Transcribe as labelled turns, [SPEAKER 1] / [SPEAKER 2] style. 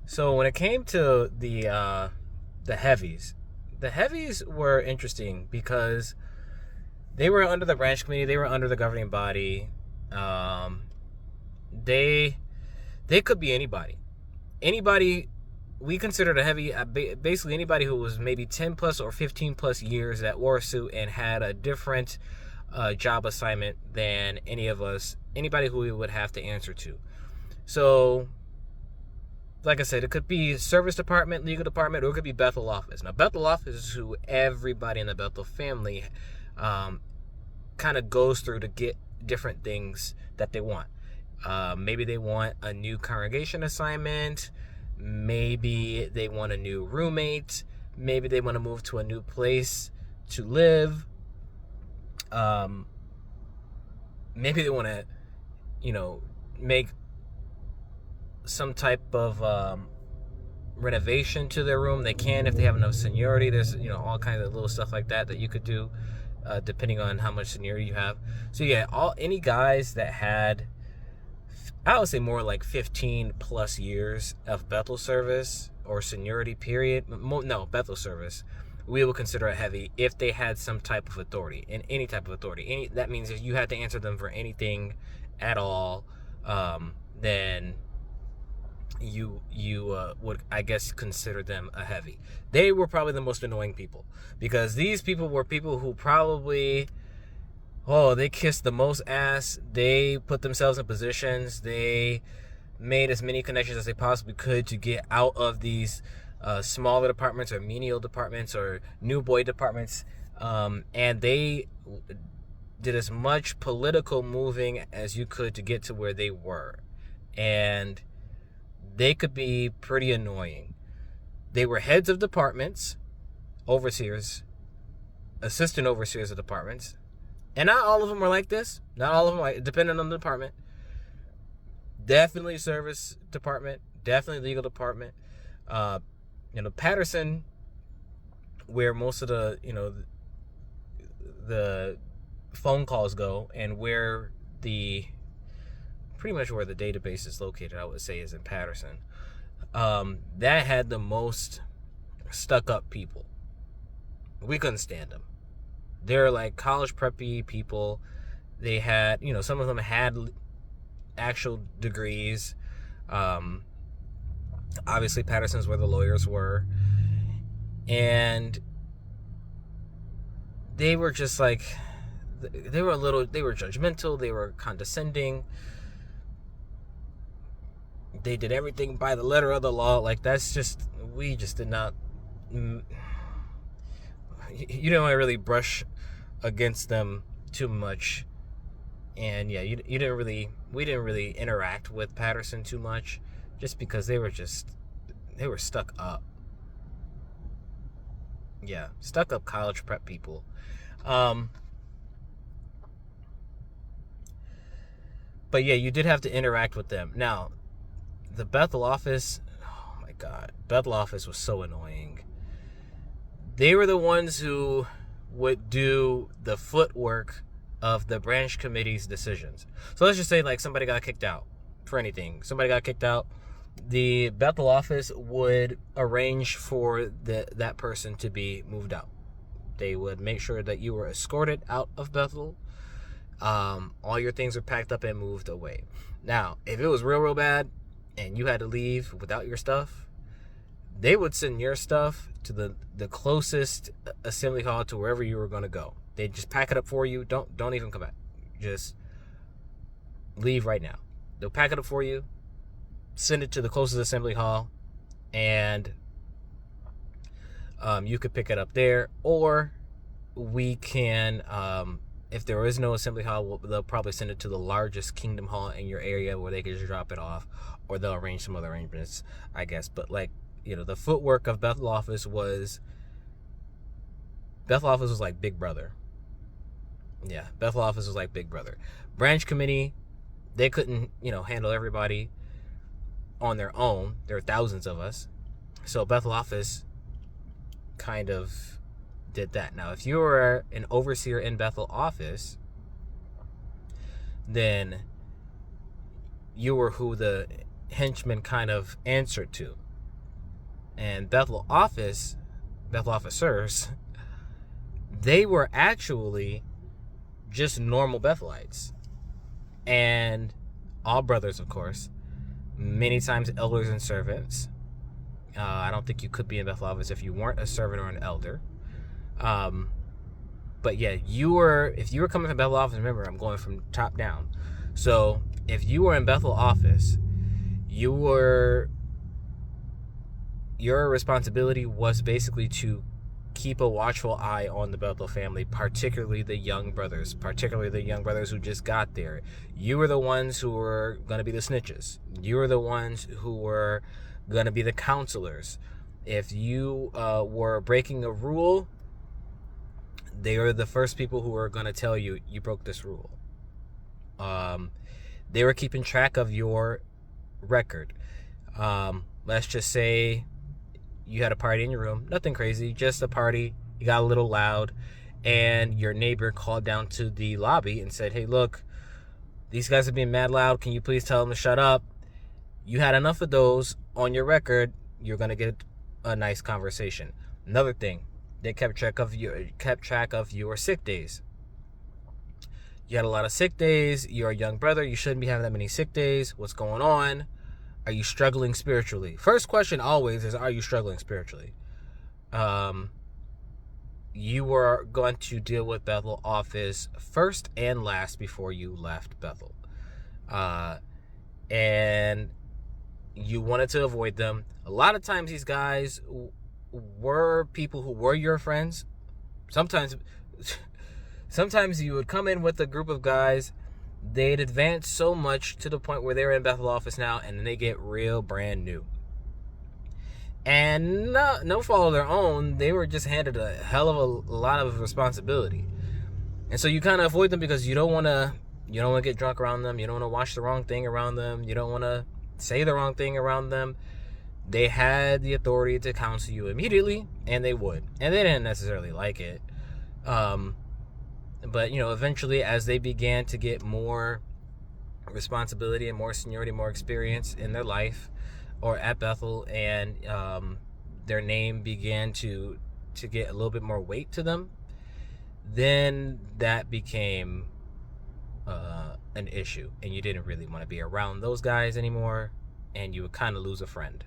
[SPEAKER 1] So when it came to the heavies were interesting because they were under the branch committee, they were under the governing body. Um, they they could be anybody. Anybody we considered a heavy, basically anybody who was maybe 10 plus or 15 plus years that wore a suit and had a different job assignment than any of us, anybody who we would have to answer to. So, like I said, it could be service department, legal department, or it could be Bethel office. Now, Bethel office is who everybody in the Bethel family kind of goes through to get different things that they want. Maybe they want a new congregation assignment. Maybe they want a new roommate. Maybe they want to move to a new place to live. Maybe they want to, make some type of renovation to their room. They can if they have enough seniority. There's, all kinds of little stuff like that you could do, depending on how much seniority you have. So yeah, any guys that had, I would say more like 15 plus years of Bethel service or seniority period. No, Bethel service, we would consider a heavy if they had some type of authority, and any type of authority. That means if you had to answer them for anything at all, then you would, I guess, consider them a heavy. They were probably the most annoying people, because these people were people who probably, they kissed the most ass. They put themselves in positions. They made as many connections as they possibly could to get out of these smaller departments or menial departments or new boy departments. And they did as much political moving as you could to get to where they were. And they could be pretty annoying. They were heads of departments, overseers, assistant overseers of departments. And not all of them were like this. Not all of them, depending on the department. Definitely service department. Definitely legal department. Patterson, where most of the phone calls go, and where pretty much where the database is located, I would say, is in Patterson. That had the most stuck up people. We couldn't stand them. They're like college preppy people. They had, some of them had actual degrees. Obviously, Patterson's where the lawyers were. And they were just like, they were judgmental. They were condescending. They did everything by the letter of the law. Like, we just did not, you don't really brush against them too much. And yeah, we didn't really interact with Patterson too much, just because they were stuck up. Yeah, stuck up college prep people. But yeah, you did have to interact with them. Now, the Bethel office, oh my God, Bethel office was so annoying. They were the ones who would do the footwork of the branch committee's decisions. So let's just say, like, somebody got kicked out for anything. Somebody got kicked out. The Bethel office would arrange for that person to be moved out. They would make sure that you were escorted out of Bethel. All your things were packed up and moved away. Now, if it was real, real bad and you had to leave without your stuff, they would send your stuff to the closest assembly hall to wherever you were going to go. They'd just pack it up for you. Don't even come back. Just leave right now. They'll pack it up for you, send it to the closest assembly hall, and you could pick it up there. Or we can, if there is no assembly hall, they'll probably send it to the largest kingdom hall in your area where they can just drop it off, or they'll arrange some other arrangements, I guess. But the footwork of Bethel office was like Big Brother. Yeah, Bethel office was like Big Brother. Branch committee, they couldn't, handle everybody on their own. There are thousands of us. So Bethel office kind of did that. Now, if you were an overseer in Bethel office, then you were who the henchmen kind of answered to. And Bethel officers, they were actually just normal Bethelites. And all brothers, of course. Many times elders and servants. I don't think you could be in Bethel office if you weren't a servant or an elder. But yeah, if you were coming from Bethel office, remember, I'm going from top down. So if you were in Bethel office, your responsibility was basically to keep a watchful eye on the Bethel family, particularly the young brothers who just got there. You were the ones who were going to be the snitches. You were the ones who were going to be the counselors. If you were breaking a rule, they are the first people who are going to tell you broke this rule. They were keeping track of your record. Let's just say you had a party in your room, nothing crazy, just a party. You got a little loud, and your neighbor called down to the lobby and said, "Hey, look, these guys are being mad loud. Can you please tell them to shut up?" You had enough of those on your record, you're going to get a nice conversation. Another thing, they kept track of your sick days. You had a lot of sick days. You're a young brother. You shouldn't be having that many sick days. What's going on? Are you struggling spiritually? First question always is, are you struggling spiritually? You were going to deal with Bethel office first and last before you left Bethel. And you wanted to avoid them. A lot of times these guys were people who were your friends. Sometimes you would come in with a group of guys, they'd advance so much to the point where they're in Bethel office now, and then they get real brand new. And no fault of their own, they were just handed a hell of a lot of responsibility. And so you kind of avoid them because you don't want to get drunk around them. You don't want to watch the wrong thing around them. You don't want to say the wrong thing around them. They had the authority to counsel you immediately, and they would. And they didn't necessarily like it. But, eventually, as they began to get more responsibility and more seniority, more experience in their life or at Bethel, and their name began to get a little bit more weight to them, then that became an issue, and you didn't really want to be around those guys anymore, and you would kind of lose a friend.